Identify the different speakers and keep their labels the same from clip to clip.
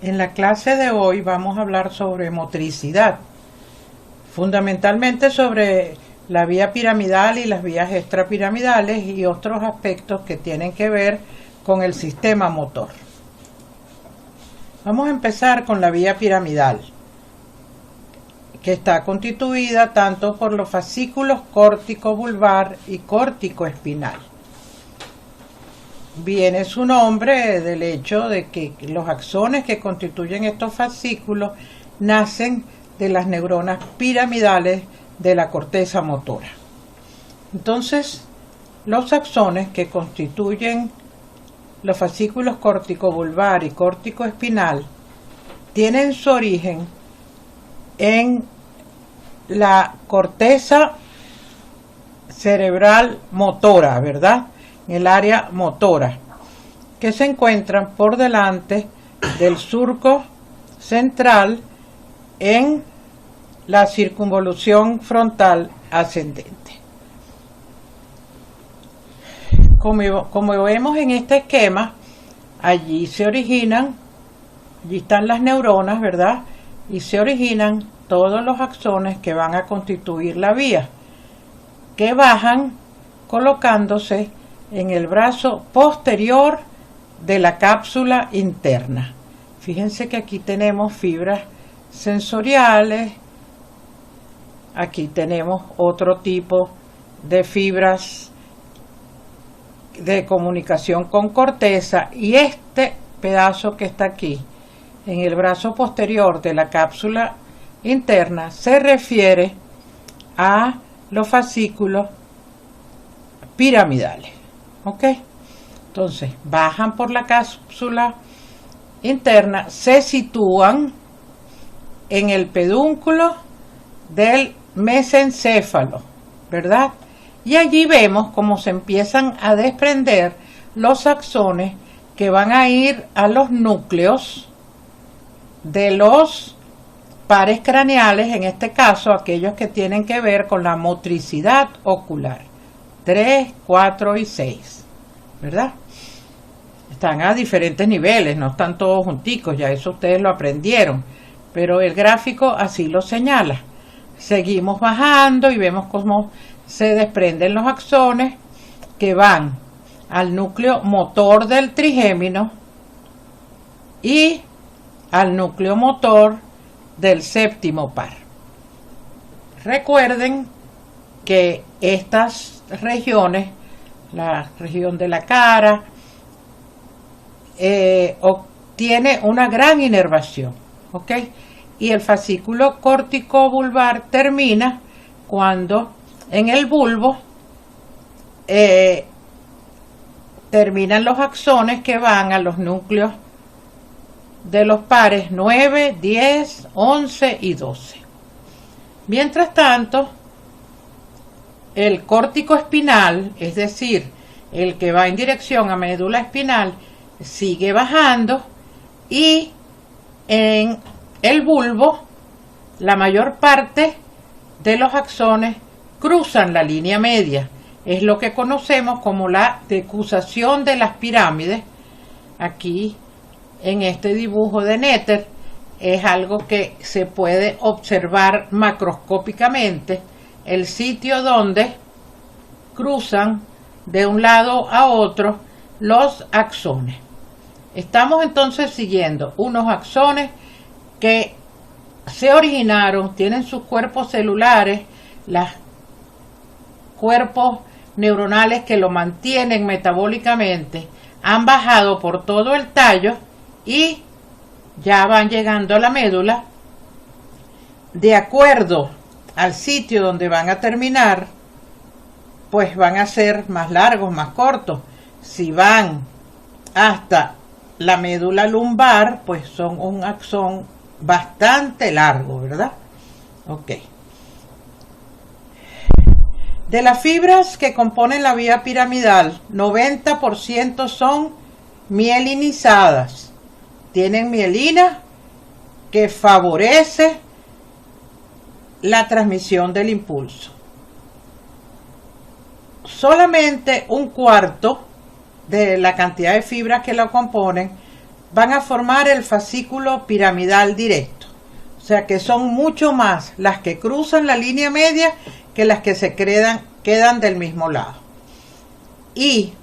Speaker 1: En la clase de hoy vamos a hablar sobre motricidad, fundamentalmente sobre la vía piramidal y las vías extrapiramidales y otros aspectos que tienen que ver con el sistema motor. Vamos a empezar con la vía piramidal, que está constituida tanto por los fascículos córtico-vulvar y córtico-espinal. Viene su nombre del hecho de que los axones que constituyen estos fascículos nacen de las neuronas piramidales de la corteza motora. Entonces, los axones que constituyen los fascículos córtico-vulvar y córtico-espinal tienen su origen en la corteza cerebral motora, ¿verdad? En el área motora, que se encuentran por delante del surco central en la circunvolución frontal ascendente. Como vemos en este esquema, allí están las neuronas, ¿verdad? Y se originan todos los axones que van a constituir la vía, que bajan colocándose en el brazo posterior de la cápsula interna. Fíjense que aquí tenemos fibras sensoriales, aquí tenemos otro tipo de fibras de comunicación con corteza, y este pedazo que está aquí en el brazo posterior de la cápsula interna se refiere a los fascículos piramidales. ¿Ok? Entonces, bajan por la cápsula interna, se sitúan en el pedúnculo del mesencéfalo, ¿verdad? Y allí vemos cómo se empiezan a desprender los axones que van a ir a los núcleos de los pares craneales, en este caso aquellos que tienen que ver con la motricidad ocular, 3, 4 y 6, ¿verdad? Están a diferentes niveles, no están todos junticos, ya eso ustedes lo aprendieron, pero el gráfico así lo señala. Seguimos bajando y vemos cómo se desprenden los axones que van al núcleo motor del trigémino y al núcleo motor del séptimo par. Recuerden que estas regiones, la región de la cara, obtiene una gran inervación, ¿ok? Y el fascículo córtico-vulvar termina cuando en el bulbo terminan los axones que van a los núcleos de los pares 9, 10, 11 y 12. Mientras tanto, el córtico espinal, es decir, el que va en dirección a médula espinal, sigue bajando, y en el bulbo la mayor parte de los axones cruzan la línea media. Es lo que conocemos como la decusación de las pirámides. Aquí en este dibujo de Netter es algo que se puede observar macroscópicamente, el sitio donde cruzan de un lado a otro los axones. Estamos entonces siguiendo unos axones que se originaron, tienen sus cuerpos celulares, los cuerpos neuronales que lo mantienen metabólicamente, han bajado por todo el tallo y ya van llegando a la médula. De acuerdo al sitio donde van a terminar, pues van a ser más largos, más cortos. Si van hasta la médula lumbar, pues son un axón bastante largo, ¿verdad? Ok. De las fibras que componen la vía piramidal, 90% son mielinizadas. Tienen mielina que favorece la transmisión del impulso. Solamente un cuarto de la cantidad de fibras que la componen van a formar el fascículo piramidal directo. O sea que son mucho más las que cruzan la línea media que las que se quedan del mismo lado. Y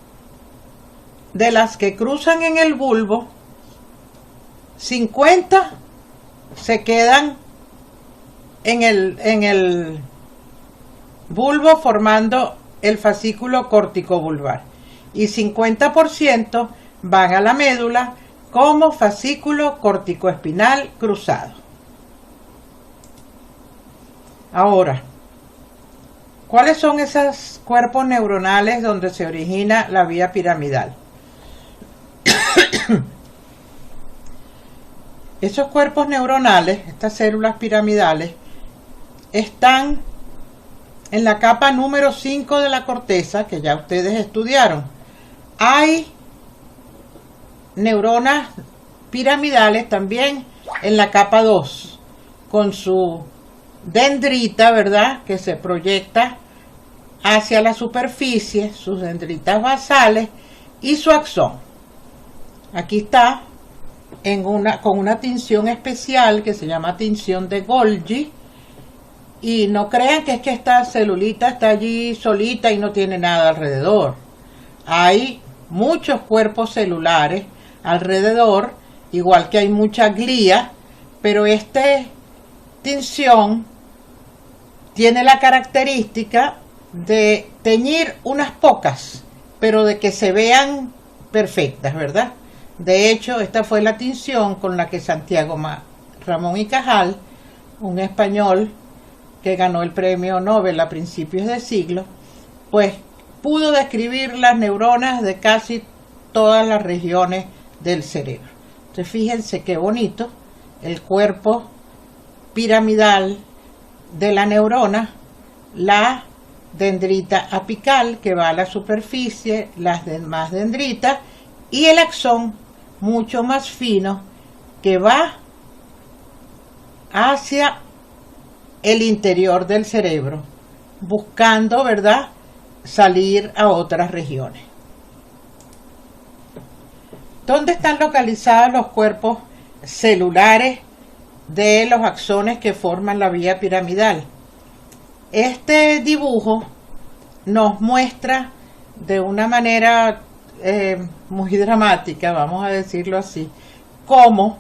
Speaker 1: de las que cruzan en el bulbo, 50 se quedan en el bulbo formando el fascículo corticobulbar y 50% van a la médula como fascículo corticoespinal cruzado. Ahora, ¿cuáles son esos cuerpos neuronales donde se origina la vía piramidal? Esos cuerpos neuronales, estas células piramidales, están en la capa número 5 de la corteza, que ya ustedes estudiaron. Hay neuronas piramidales también en la capa 2, con su dendrita, ¿verdad?, que se proyecta hacia la superficie, sus dendritas basales y su axón. Aquí está con una tinción especial que se llama tinción de Golgi, y no crean que es que esta celulita está allí solita y no tiene nada alrededor. Hay muchos cuerpos celulares alrededor, igual que hay mucha glía, pero esta tinción tiene la característica de teñir unas pocas, pero de que se vean perfectas, ¿verdad? De hecho, esta fue la tinción con la que Santiago Ramón y Cajal, un español que ganó el premio Nobel a principios de siglo, pues pudo describir las neuronas de casi todas las regiones del cerebro. Entonces fíjense qué bonito el cuerpo piramidal de la neurona, la dendrita apical que va a la superficie, las demás dendritas y el axón mucho más fino que va hacia el interior del cerebro, buscando, ¿verdad?, salir a otras regiones. ¿Dónde están localizados los cuerpos celulares de los axones que forman la vía piramidal? Este dibujo nos muestra de una manera muy dramática, vamos a decirlo así, cómo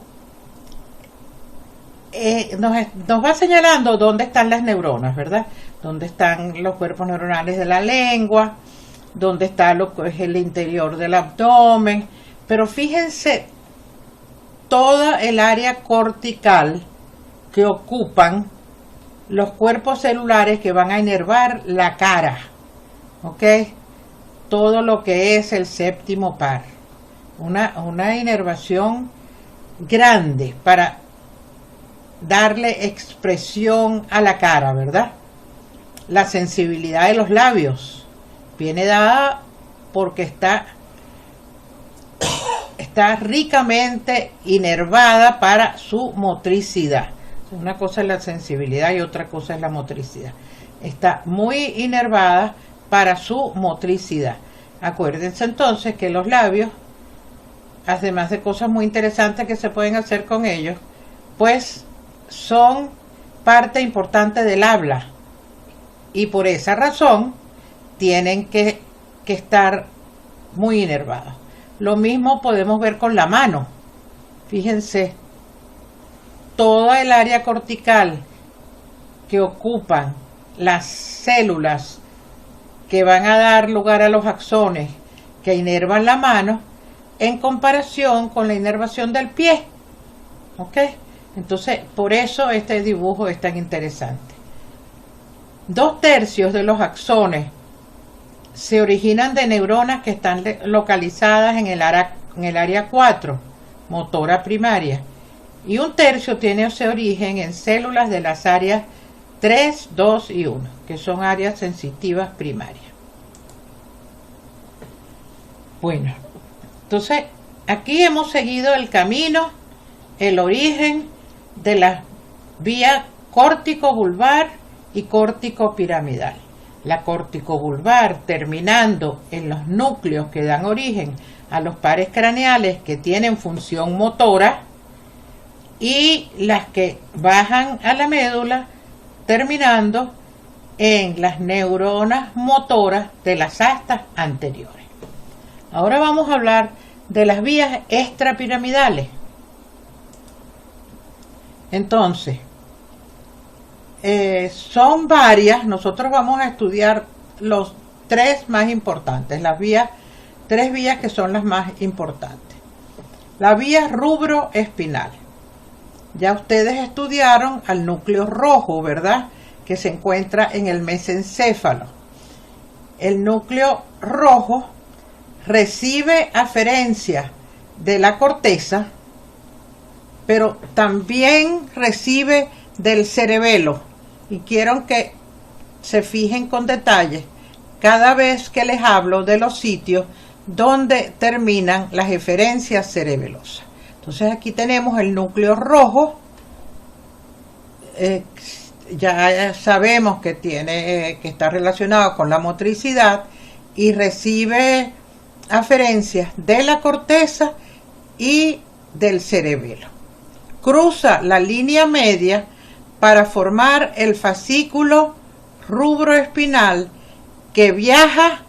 Speaker 1: nos va señalando dónde están las neuronas, ¿verdad? Dónde están los cuerpos neuronales de la lengua, dónde está lo que es el interior del abdomen, pero fíjense toda el área cortical que ocupan los cuerpos celulares que van a inervar la cara, ¿ok? Todo lo que es el séptimo par, una inervación grande para darle expresión a la cara, ¿verdad? La sensibilidad de los labios viene dada porque está ricamente inervada para su motricidad. Una cosa es la sensibilidad y otra cosa es la motricidad. Está muy inervada para su motricidad. Acuérdense entonces que los labios, además de cosas muy interesantes que se pueden hacer con ellos, pues son parte importante del habla y por esa razón tienen que estar muy inervados. Lo mismo podemos ver con la mano. Fíjense, toda el área cortical que ocupan las células que van a dar lugar a los axones que inervan la mano en comparación con la inervación del pie. ¿Ok? Entonces, por eso este dibujo es tan interesante. 2/3 de los axones se originan de neuronas que están localizadas en el área 4, motora primaria, y 1/3 tiene ese origen en células de las áreas 3, 2 y 1, que son áreas sensitivas primarias. Bueno, entonces aquí hemos seguido el camino, el origen de la vía córtico-vulvar y córtico-piramidal. La córtico-vulvar terminando en los núcleos que dan origen a los pares craneales que tienen función motora y las que bajan a la médula, terminando en las neuronas motoras de las astas anteriores. Ahora vamos a hablar de las vías extrapiramidales. Entonces, son varias. Nosotros vamos a estudiar los tres más importantes, tres vías que son las más importantes. La vía rubroespinal. Ya ustedes estudiaron al núcleo rojo, ¿verdad?, que se encuentra en el mesencéfalo. El núcleo rojo recibe aferencia de la corteza, pero también recibe del cerebelo. Y quiero que se fijen con detalle cada vez que les hablo de los sitios donde terminan las eferencias cerebelosas. Entonces aquí tenemos el núcleo rojo. Ya sabemos que que está relacionado con la motricidad y recibe aferencias de la corteza y del cerebelo. Cruza la línea media para formar el fascículo rubroespinal que viaja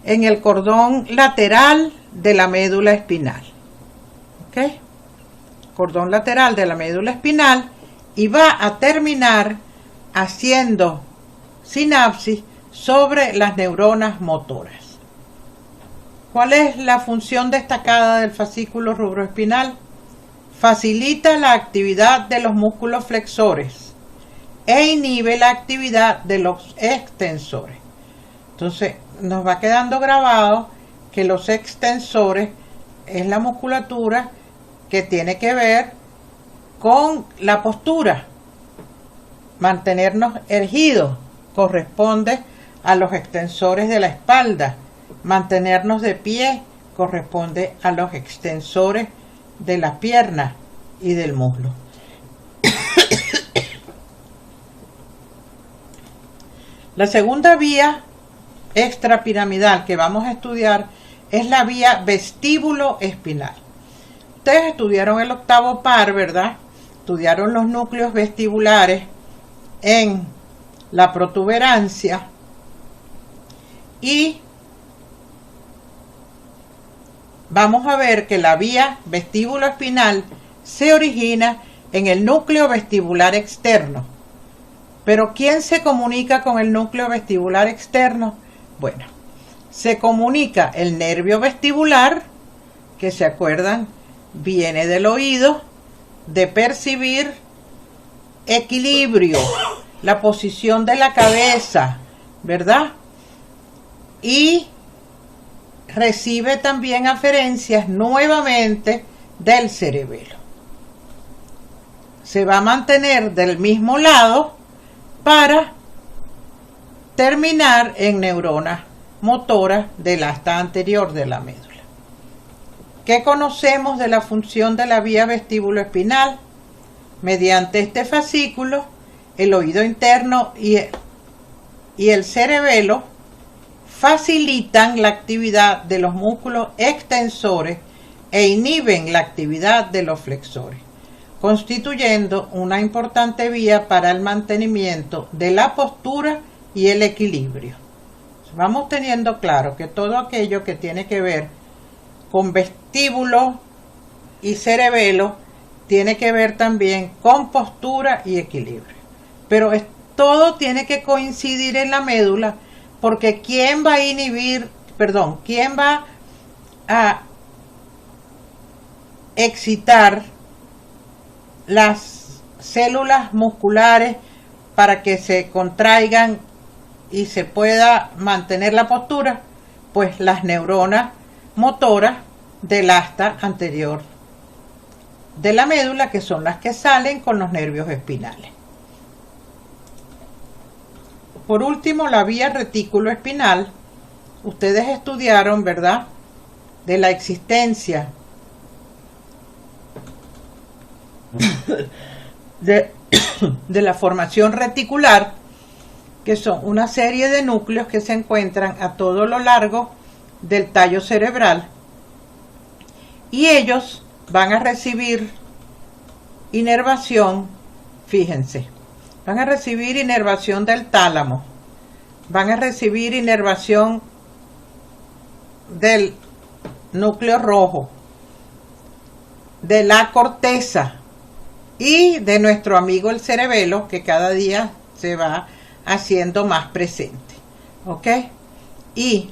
Speaker 1: en el cordón lateral de la médula espinal. ¿Ok? Cordón lateral de la médula espinal, y va a terminar haciendo sinapsis sobre las neuronas motoras. ¿Cuál es la función destacada del fascículo rubroespinal? Facilita la actividad de los músculos flexores e inhibe la actividad de los extensores. Entonces nos va quedando grabado que los extensores es la musculatura que tiene que ver con la postura. Mantenernos erguidos corresponde a los extensores de la espalda. Mantenernos de pie corresponde a los extensores de la pierna y del muslo. La segunda vía extrapiramidal que vamos a estudiar es la vía vestíbulo-espinal. Ustedes estudiaron el octavo par, ¿verdad? Estudiaron los núcleos vestibulares en la protuberancia y vamos a ver que la vía vestíbulo-espinal se origina en el núcleo vestibular externo. Pero ¿quién se comunica con el núcleo vestibular externo? Bueno, se comunica el nervio vestibular, que se acuerdan, viene del oído, de percibir equilibrio, la posición de la cabeza, ¿verdad? Y recibe también aferencias nuevamente del cerebelo. Se va a mantener del mismo lado para terminar en neuronas motoras del asta anterior de la médula. ¿Qué conocemos de la función de la vía vestíbulo-espinal? Mediante este fascículo, el oído interno y el cerebelo facilitan la actividad de los músculos extensores e inhiben la actividad de los flexores, constituyendo una importante vía para el mantenimiento de la postura y el equilibrio. Vamos teniendo claro que todo aquello que tiene que ver con vestíbulo y cerebelo tiene que ver también con postura y equilibrio. Pero todo tiene que coincidir en la médula, porque ¿quién va a excitar las células musculares para que se contraigan y se pueda mantener la postura? Pues las neuronas motoras del asta anterior de la médula, que son las que salen con los nervios espinales. Por último, la vía retículo espinal. Ustedes estudiaron, ¿verdad?, de la existencia de la formación reticular, que son una serie de núcleos que se encuentran a todo lo largo del tallo cerebral y ellos van a recibir inervación, fíjense, van a recibir inervación del tálamo, van a recibir inervación del núcleo rojo, de la corteza y de nuestro amigo el cerebelo, que cada día se va haciendo más presente. ¿Ok? Y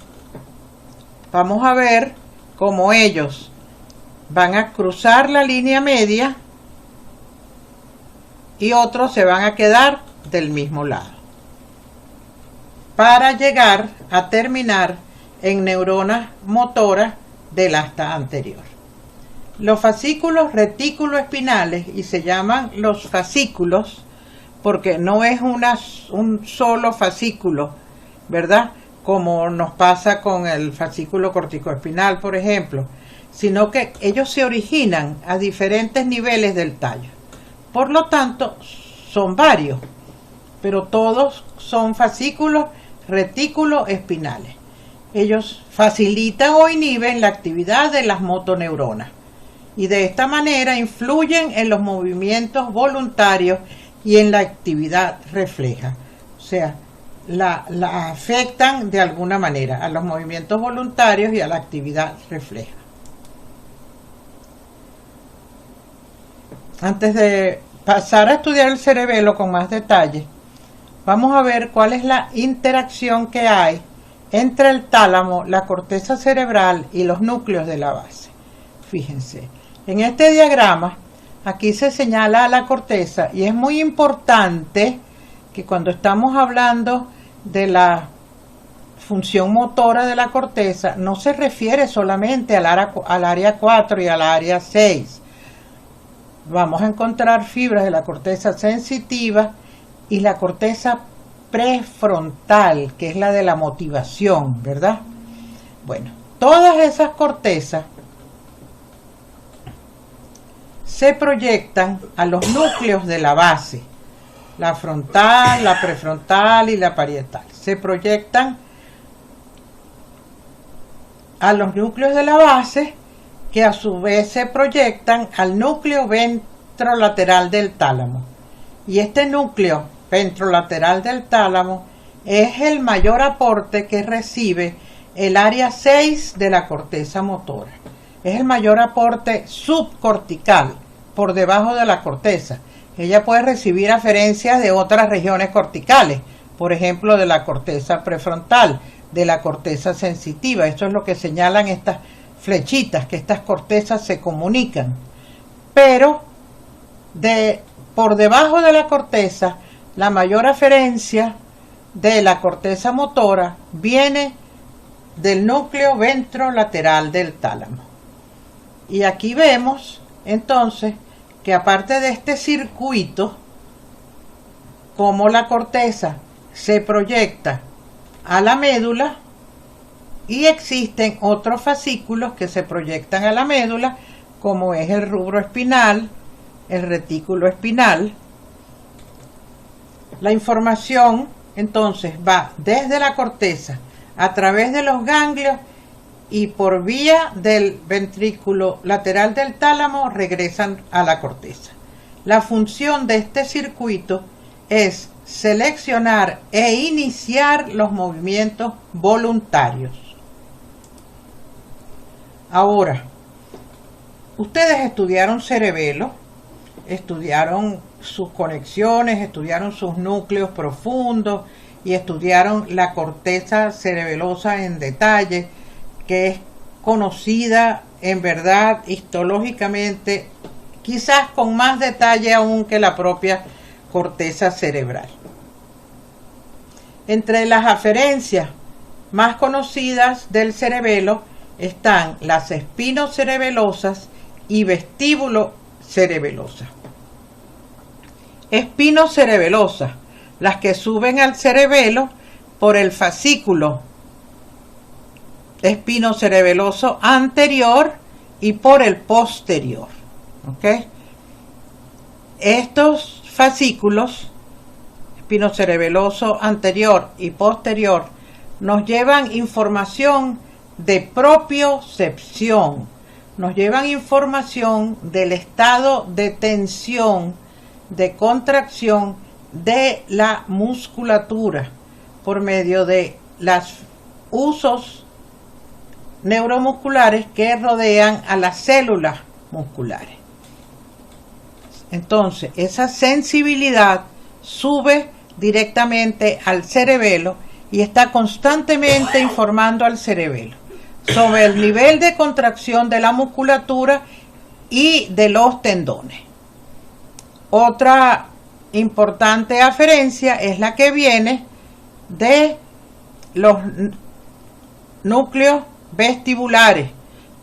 Speaker 1: vamos a ver cómo ellos van a cruzar la línea media y otros se van a quedar del mismo lado para llegar a terminar en neuronas motoras del asta anterior. Los fascículos retículoespinales, y se llaman los fascículos porque no es un solo fascículo, ¿verdad? Como nos pasa con el fascículo corticoespinal, por ejemplo, sino que ellos se originan a diferentes niveles del tallo. Por lo tanto, son varios, pero todos son fascículos retículoespinales. Ellos facilitan o inhiben la actividad de las motoneuronas y de esta manera influyen en los movimientos voluntarios y en la actividad refleja. O sea, la afectan de alguna manera a los movimientos voluntarios y a la actividad refleja. Antes de pasar a estudiar el cerebelo con más detalle, vamos a ver cuál es la interacción que hay entre el tálamo, la corteza cerebral y los núcleos de la base. Fíjense, en este diagrama aquí se señala a la corteza y es muy importante que cuando estamos hablando de la función motora de la corteza no se refiere solamente al área 4 y al área 6. Vamos a encontrar fibras de la corteza sensitiva y la corteza prefrontal, que es la de la motivación, ¿verdad? Bueno, todas esas cortezas se proyectan a los núcleos de la base, la frontal, la prefrontal y la parietal. Se proyectan a los núcleos de la base, que a su vez se proyectan al núcleo ventrolateral del tálamo. Y este núcleo ventrolateral del tálamo es el mayor aporte que recibe el área 6 de la corteza motora. Es el mayor aporte subcortical, por debajo de la corteza. Ella puede recibir aferencias de otras regiones corticales, por ejemplo de la corteza prefrontal, de la corteza sensitiva. Esto es lo que señalan estas flechitas, que estas cortezas se comunican. Pero por debajo de la corteza, la mayor aferencia de la corteza motora viene del núcleo ventrolateral del tálamo. Y aquí vemos entonces que aparte de este circuito, como la corteza se proyecta a la médula, y existen otros fascículos que se proyectan a la médula, como es el rubro espinal, el retículo espinal. La información entonces va desde la corteza a través de los ganglios y por vía del ventrículo lateral del tálamo regresan a la corteza. La función de este circuito es seleccionar e iniciar los movimientos voluntarios. Ahora, ustedes estudiaron cerebelo, estudiaron sus conexiones, estudiaron sus núcleos profundos y estudiaron la corteza cerebelosa en detalle, que es conocida en verdad histológicamente, quizás con más detalle aún que la propia corteza cerebral. Entre las aferencias más conocidas del cerebelo están las espinocerebelosas y vestíbulocerebelosas. Espinocerebelosas, las que suben al cerebelo por el fascículo espinocerebeloso anterior y por el posterior. ¿Ok? Estos fascículos, espinocerebeloso anterior y posterior, nos llevan información de propiocepción, nos llevan información del estado de tensión, de contracción de la musculatura por medio de los usos neuromusculares que rodean a las células musculares. Entonces, esa sensibilidad sube directamente al cerebelo y está constantemente informando al cerebelo sobre el nivel de contracción de la musculatura y de los tendones. Otra importante aferencia es la que viene de los núcleos vestibulares.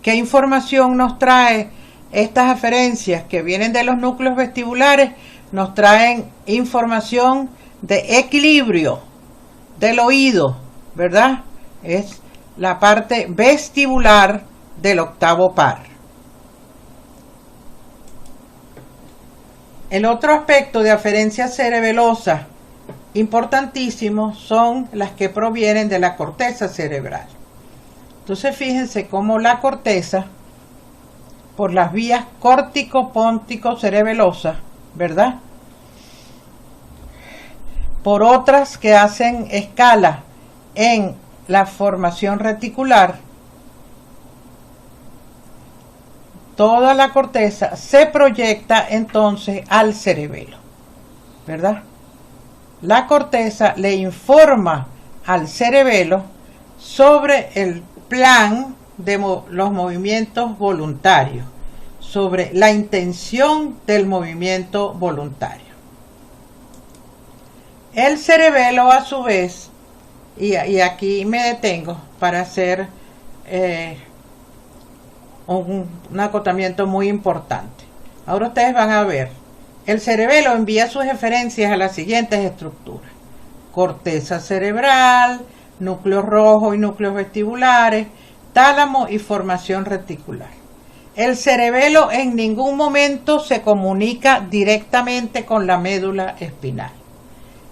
Speaker 1: ¿Qué información nos trae estas aferencias que vienen de los núcleos vestibulares? Nos traen información de equilibrio del oído, ¿verdad? Es la parte vestibular del octavo par. El otro aspecto de aferencia cerebelosa importantísimo son las que provienen de la corteza cerebral. Entonces fíjense cómo la corteza, por las vías córtico-póntico-cerebelosas, ¿verdad? Por otras que hacen escala en la formación reticular, toda la corteza se proyecta entonces al cerebelo, ¿verdad? La corteza le informa al cerebelo sobre el plan de los movimientos voluntarios, sobre la intención del movimiento voluntario. El cerebelo, a su vez, y aquí me detengo para hacer un acotamiento muy importante. Ahora ustedes van a ver, el cerebelo envía sus referencias a las siguientes estructuras: corteza cerebral, núcleos rojos y núcleos vestibulares, tálamo y formación reticular. El cerebelo en ningún momento se comunica directamente con la médula espinal.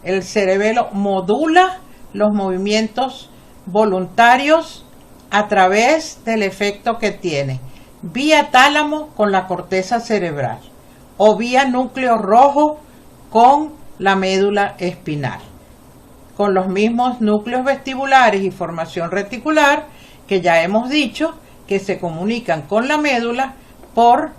Speaker 1: El cerebelo modula los movimientos voluntarios a través del efecto que tiene vía tálamo con la corteza cerebral o vía núcleo rojo con la médula espinal, con los mismos núcleos vestibulares y formación reticular que ya hemos dicho que se comunican con la médula por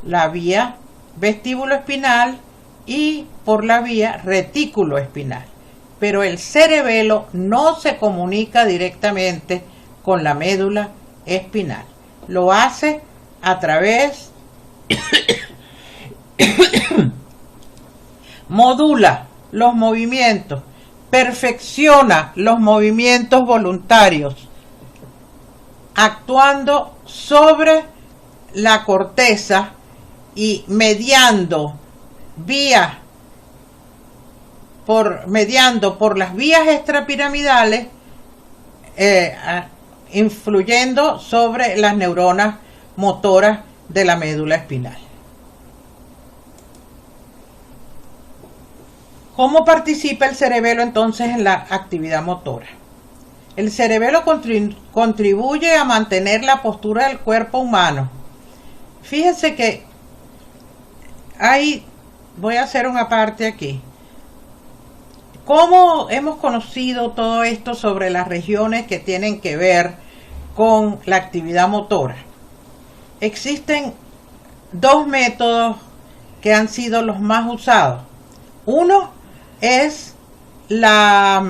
Speaker 1: la vía vestíbulo espinal y por la vía retículo espinal. Pero el cerebelo no se comunica directamente con la médula espinal. Lo hace a través, modula los movimientos, perfecciona los movimientos voluntarios, actuando sobre la corteza y mediando por las vías extrapiramidales, influyendo sobre las neuronas motoras de la médula espinal. ¿Cómo participa el cerebelo entonces en la actividad motora? El cerebelo contribuye a mantener la postura del cuerpo humano. Fíjense que voy a hacer una parte aquí. ¿Cómo hemos conocido todo esto sobre las regiones que tienen que ver con la actividad motora? Existen dos métodos que han sido los más usados. Uno es la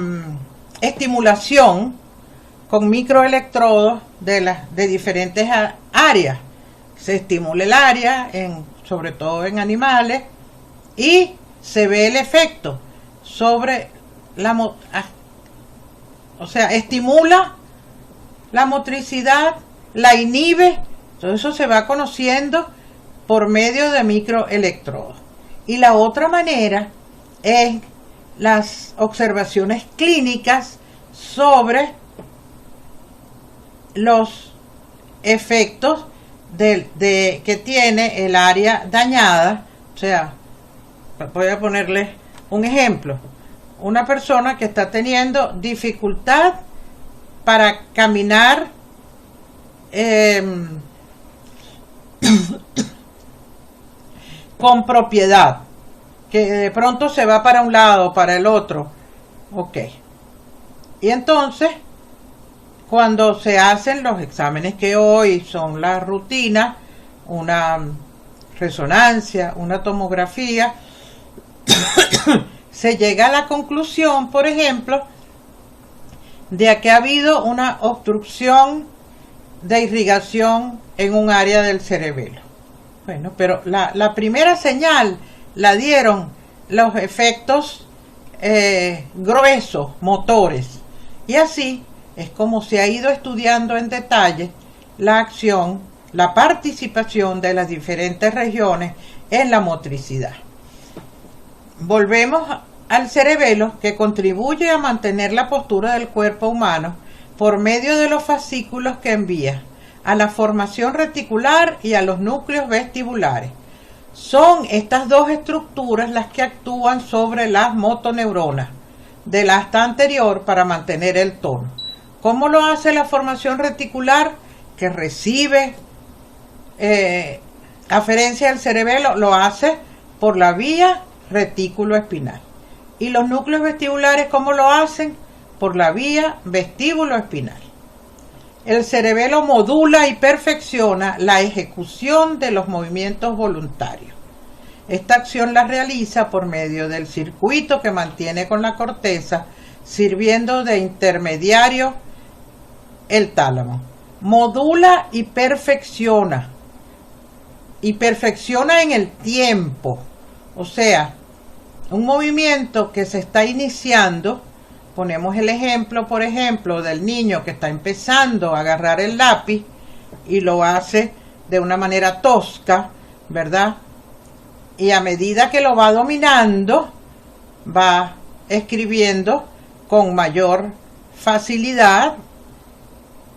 Speaker 1: estimulación con microelectrodos de diferentes áreas. Se estimula el área, sobre todo en animales, y se ve el efecto sobre estimula la motricidad, la inhibe. Todo eso se va conociendo por medio de microelectrodos. Y la otra manera es las observaciones clínicas sobre los efectos que tiene el área dañada. O sea, voy a ponerles un ejemplo. Una persona que está teniendo dificultad para caminar con propiedad, que de pronto se va para un lado, para el otro. Ok. Y entonces, cuando se hacen los exámenes que hoy son la rutina, una resonancia, una tomografía, se llega a la conclusión, por ejemplo, de que ha habido una obstrucción de irrigación en un área del cerebelo. Bueno, pero la primera señal la dieron los efectos gruesos, motores. Y así es como se ha ido estudiando en detalle la acción, la participación de las diferentes regiones en la motricidad. Volvemos al cerebelo, que contribuye a mantener la postura del cuerpo humano por medio de los fascículos que envía a la formación reticular y a los núcleos vestibulares. Son estas dos estructuras las que actúan sobre las motoneuronas del asta anterior para mantener el tono. ¿Cómo lo hace la formación reticular? Que recibe aferencia del cerebelo, lo hace por la vía retículo espinal. ¿Y los núcleos vestibulares cómo lo hacen? Por la vía vestíbulo espinal. El cerebelo modula y perfecciona la ejecución de los movimientos voluntarios. Esta acción la realiza por medio del circuito que mantiene con la corteza, sirviendo de intermediario el tálamo. Modula y perfecciona en el tiempo. O sea, un movimiento que se está iniciando. Ponemos el ejemplo, por ejemplo, del niño que está empezando a agarrar el lápiz y lo hace de una manera tosca, ¿verdad? Y a medida que lo va dominando, va escribiendo con mayor facilidad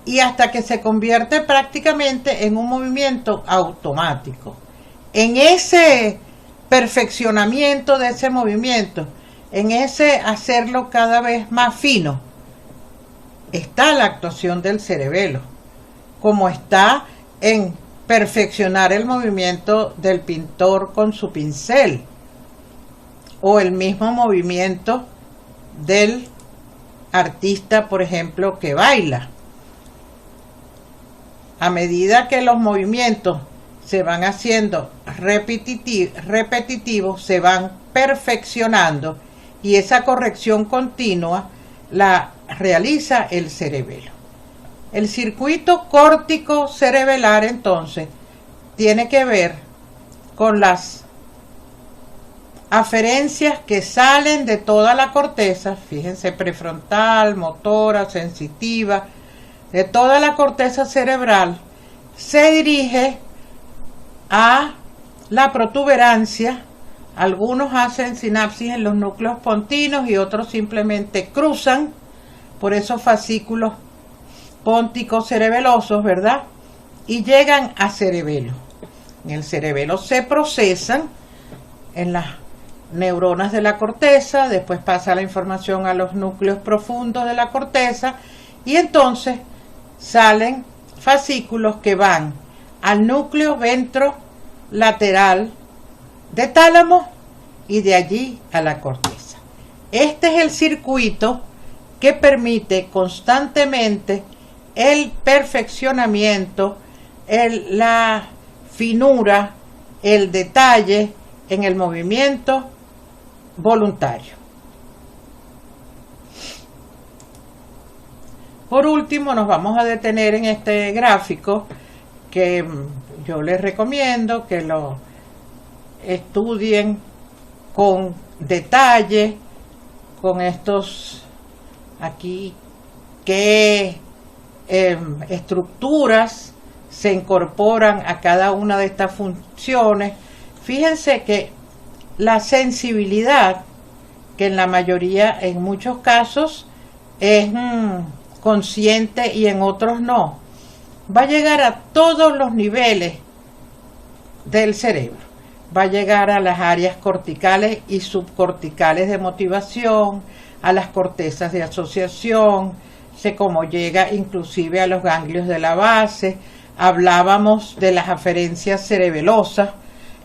Speaker 1: y hasta que se convierte prácticamente en un movimiento automático. En ese perfeccionamiento de ese movimiento, en ese hacerlo cada vez más fino, está la actuación del cerebelo, como está en perfeccionar el movimiento del pintor con su pincel, o el mismo movimiento del artista, por ejemplo, que baila. A medida que los movimientos se van haciendo repetitivos, se van perfeccionando, y esa corrección continua la realiza el cerebelo. El circuito córtico cerebelar, entonces, tiene que ver con las aferencias que salen de toda la corteza, fíjense, prefrontal, motora, sensitiva, de toda la corteza cerebral, se dirige a la protuberancia. Algunos hacen sinapsis en los núcleos pontinos y otros simplemente cruzan por esos fascículos pónticos cerebelosos, ¿verdad? Y llegan a cerebelo. En el cerebelo se procesan en las neuronas de la corteza, después pasa la información a los núcleos profundos de la corteza y entonces salen fascículos que van al núcleo ventrolateral de tálamo y de allí a la corteza. Este es el circuito que permite constantemente el perfeccionamiento, la finura, el detalle en el movimiento voluntario. Por último, nos vamos a detener en este gráfico que yo les recomiendo que lo estudien con detalle, con estos aquí, qué estructuras se incorporan a cada una de estas funciones. Fíjense que la sensibilidad, que en la mayoría, en muchos casos, es consciente y en otros no, va a llegar a todos los niveles del cerebro. Va a llegar a las áreas corticales y subcorticales de motivación, a las cortezas de asociación, como llega inclusive a los ganglios de la base, hablábamos de las aferencias cerebelosas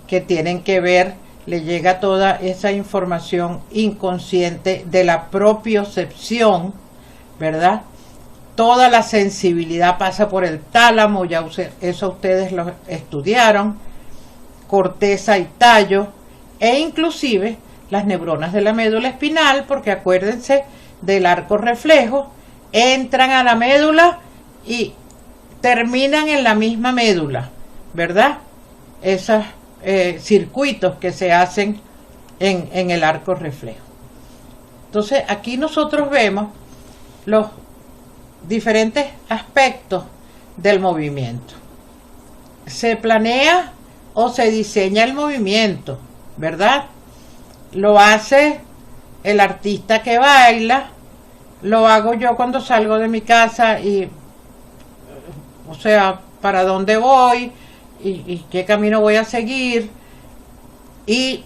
Speaker 1: que tienen que ver, le llega toda esa información inconsciente de la propiocepción, ¿verdad? Toda la sensibilidad pasa por el tálamo, ya eso ustedes lo estudiaron, corteza y tallo, e inclusive las neuronas de la médula espinal, porque acuérdense del arco reflejo, entran a la médula y terminan en la misma médula, ¿verdad? Esos circuitos que se hacen en el arco reflejo. Entonces aquí nosotros vemos los diferentes aspectos del movimiento. Se planea o se diseña el movimiento, ¿verdad? Lo hace el artista que baila, lo hago yo cuando salgo de mi casa y, o sea, para dónde voy y qué camino voy a seguir. Y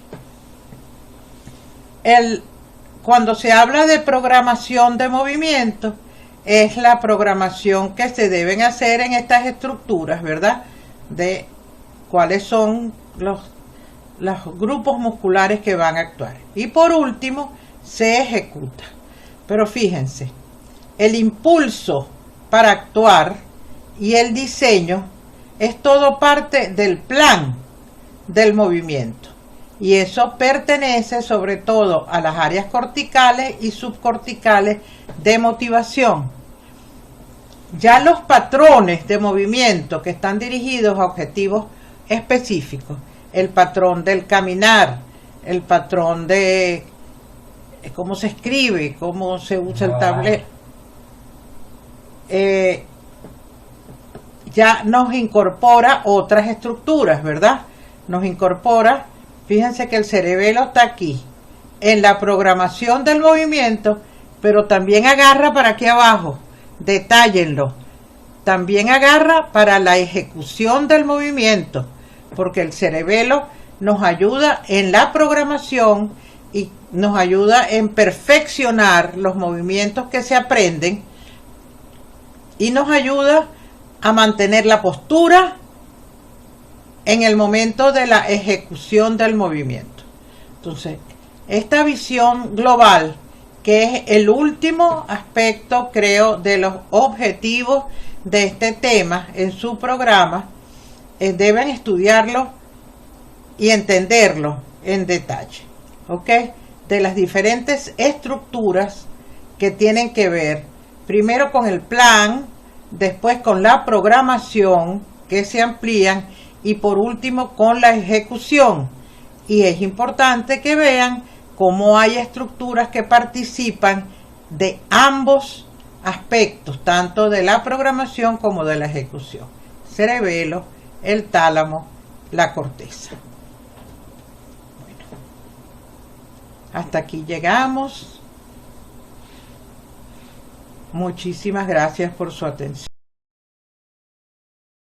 Speaker 1: cuando se habla de programación de movimiento, es la programación que se deben hacer en estas estructuras, ¿verdad? De cuáles son los grupos musculares que van a actuar. Y por último, se ejecuta. Pero fíjense, el impulso para actuar y el diseño es todo parte del plan del movimiento. Y eso pertenece sobre todo a las áreas corticales y subcorticales de motivación. Ya los patrones de movimiento que están dirigidos a objetivos específicos, el patrón del caminar, el patrón de cómo se escribe, cómo se usa el tablero, ya nos incorpora otras estructuras, ¿verdad? Nos incorpora, fíjense que el cerebelo está aquí, en la programación del movimiento, pero también agarra para aquí abajo, detállenlo, también agarra para la ejecución del movimiento, porque el cerebelo nos ayuda en la programación y nos ayuda en perfeccionar los movimientos que se aprenden y nos ayuda a mantener la postura en el momento de la ejecución del movimiento. Entonces, esta visión global, que es el último aspecto, creo, de los objetivos de este tema en su programa, deben estudiarlo y entenderlo en detalle, ¿ok? De las diferentes estructuras que tienen que ver, primero con el plan, después con la programación, que se amplían, y por último con la ejecución. Y es importante que vean cómo hay estructuras que participan de ambos aspectos, tanto de la programación como de la ejecución. Cerebelo, el tálamo, la corteza. Bueno, hasta aquí llegamos. Muchísimas gracias por su atención.